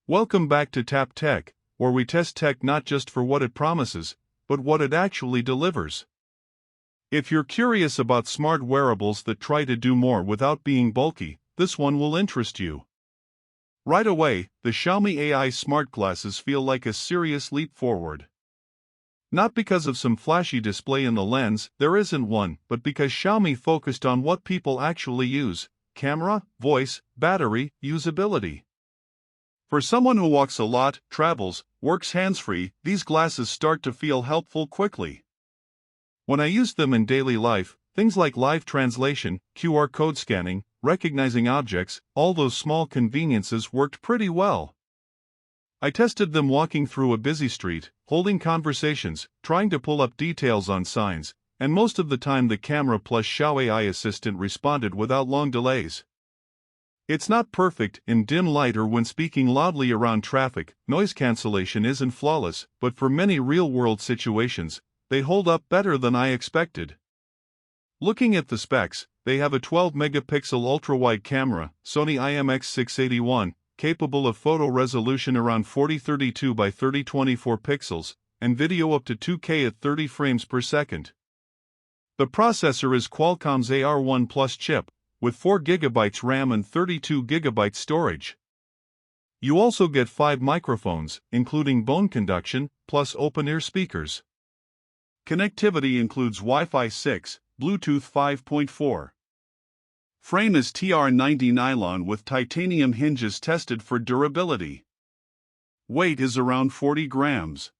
Welcome back to Tap Tech, where we test tech not just for what it promises, but what it actually delivers. If you're curious about smart wearables that try to do more without being bulky, this one will interest you. Right away, the Xiaomi AI smart glasses feel like a serious leap forward. Not because of some flashy display in the lens, there isn't one, but because Xiaomi focused on what people actually use: camera, voice, battery, usability. For someone who walks a lot, travels, works hands-free, these glasses start to feel helpful quickly. When I used them in daily life, things like live translation, QR code scanning, recognizing objects, all those small conveniences worked pretty well. I tested them walking through a busy street, holding conversations, trying to pull up details on signs, and most of the time the camera plus Xiao AI assistant responded without long delays. It's not perfect in dim light or when speaking loudly around traffic, noise cancellation isn't flawless, but for many real-world situations, they hold up better than I expected. Looking at the specs, they have a 12-megapixel ultra-wide camera, Sony IMX681, capable of photo resolution around 4032 by 3024 pixels, and video up to 2K at 30 frames per second. The processor is Qualcomm's AR1 Plus chip, with 4GB RAM and 32GB storage. You also get 5 microphones, including bone conduction, plus open-ear speakers. Connectivity includes Wi-Fi 6, Bluetooth 5.4. Frame is TR90 nylon with titanium hinges tested for durability. Weight is around 40 grams.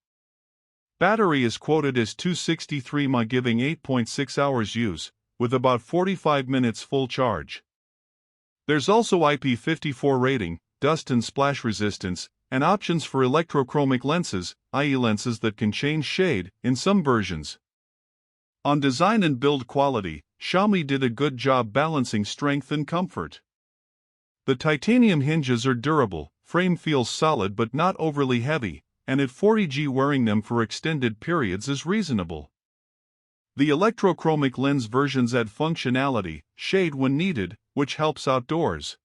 Battery is quoted as 263 mAh, giving 8.6 hours use, with about 45 minutes full charge. There's also IP54 rating, dust and splash resistance, and options for electrochromic lenses, i.e. lenses that can change shade, in some versions. On design and build quality, Xiaomi did a good job balancing strength and comfort. The titanium hinges are durable, frame feels solid but not overly heavy, and at 40G wearing them for extended periods is reasonable. The electrochromic lens versions add functionality, shade when needed, which helps outdoors.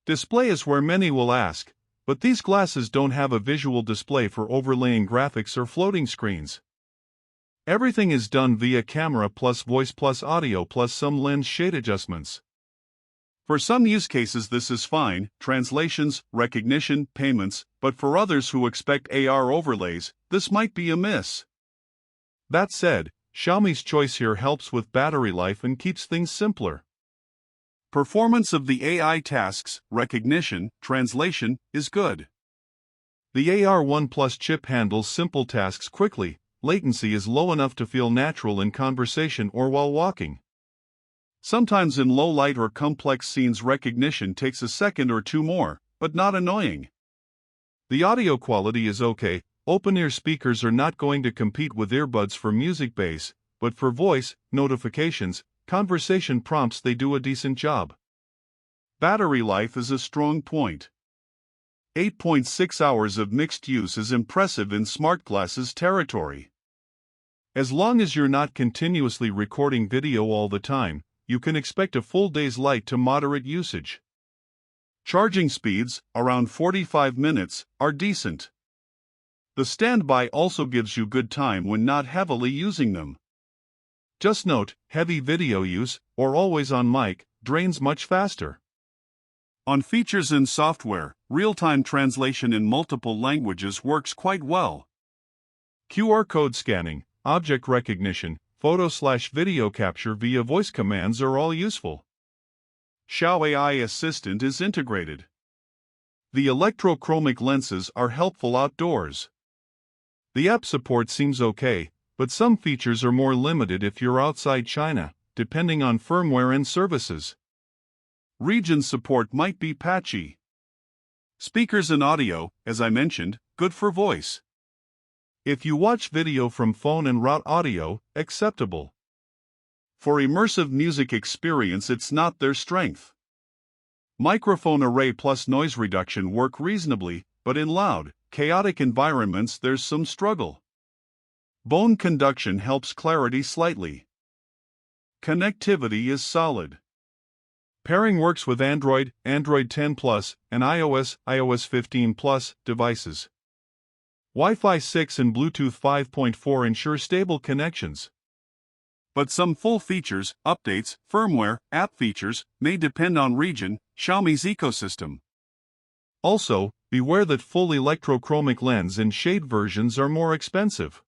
Display is where many will ask, but these glasses don't have a visual display for overlaying graphics or floating screens. Everything is done via camera plus voice plus audio plus some lens shade adjustments. For some use cases this is fine, translations, recognition, payments, but for others who expect AR overlays, this might be a miss. That said, Xiaomi's choice here helps with battery life and keeps things simpler. Performance of the AI tasks, recognition, translation, is good. The AR1 Plus chip handles simple tasks quickly. Latency is low enough to feel natural in conversation or while walking. Sometimes in low light or complex scenes recognition takes a second or two more, but not annoying. The audio quality is okay. Open-ear speakers are not going to compete with earbuds for music bass, but for voice, notifications, conversation prompts they do a decent job. Battery life is a strong point. 8.6 hours of mixed use is impressive in smart glasses territory. As long as you're not continuously recording video all the time, you can expect a full day's light to moderate usage. Charging speeds, around 45 minutes, are decent. The standby also gives you good time when not heavily using them. Just note, heavy video use, or always on mic, drains much faster. On features and software, real-time translation in multiple languages works quite well. QR code scanning, object recognition, photo/video capture via voice commands are all useful. Xiao AI Assistant is integrated. The electrochromic lenses are helpful outdoors. The app support seems okay, but some features are more limited if you're outside China, depending on firmware and services. Region support might be patchy. Speakers and audio, as I mentioned, good for voice. If you watch video from phone and route audio, acceptable. For immersive music experience it's not their strength. Microphone array plus noise reduction work reasonably, but in loud, chaotic environments there's some struggle. Bone conduction helps clarity slightly. Connectivity is solid. Pairing works with Android, Android 10 Plus, and iOS, iOS 15 Plus devices. Wi-Fi 6 and Bluetooth 5.4 ensure stable connections. But some full features, updates, firmware, app features may depend on region, Xiaomi's ecosystem. Also, beware that full electrochromic lens and shade versions are more expensive.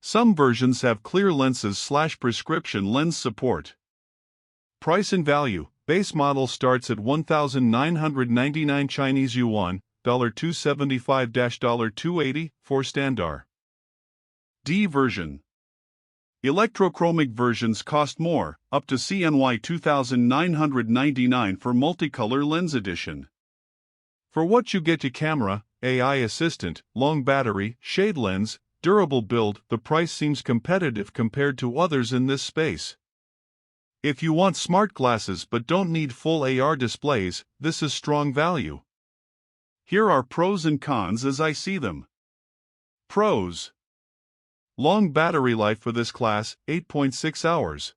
Some versions have clear lenses/prescription lens support. Price and value. Base model starts at 1,999 Chinese yuan, $275-$280 for standard. D version. Electrochromic versions cost more, up to CNY 2,999 for multicolor lens edition. For what you get: to camera, AI assistant, long battery, shade lens, durable build, the price seems competitive compared to others in this space. If you want smart glasses but don't need full AR displays, this is strong value. Here are pros and cons as I see them. Pros. Long battery life for this class, 8.6 hours.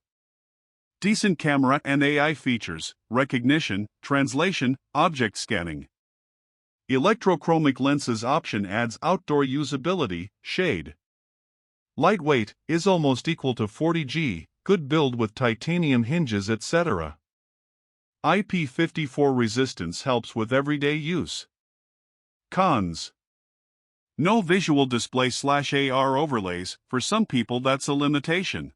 Decent camera and AI features, recognition, translation, object scanning. Electrochromic lenses option adds outdoor usability, shade. Lightweight, is almost equal to 40G, good build with titanium hinges etc. IP54 resistance helps with everyday use. Cons. No visual display/AR overlays, for some people that's a limitation.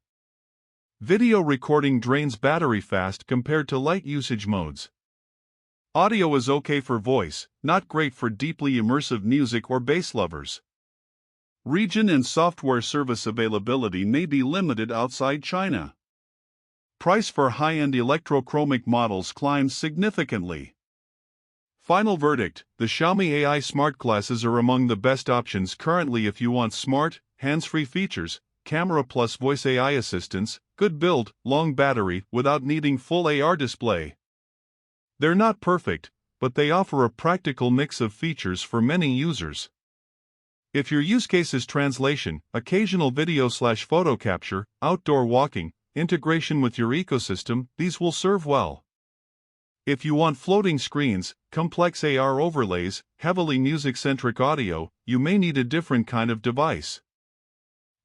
Video recording drains battery fast compared to light usage modes. Audio is okay for voice, not great for deeply immersive music or bass lovers. Region and software service availability may be limited outside China. Price for high-end electrochromic models climbs significantly. Final verdict: the Xiaomi AI smart glasses are among the best options currently if you want smart, hands-free features, camera plus voice AI assistance, good build, long battery without needing full AR display. They're not perfect, but they offer a practical mix of features for many users. If your use case is translation, occasional video/photo capture, outdoor walking, integration with your ecosystem, these will serve well. If you want floating screens, complex AR overlays, heavily music-centric audio, you may need a different kind of device.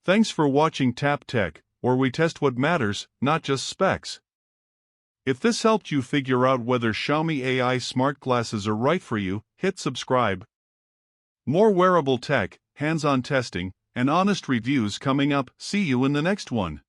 Thanks for watching Tap Tech, where we test what matters, not just specs. If this helped you figure out whether Xiaomi AI smart glasses are right for you, hit subscribe. More wearable tech, hands-on testing, and honest reviews coming up. See you in the next one.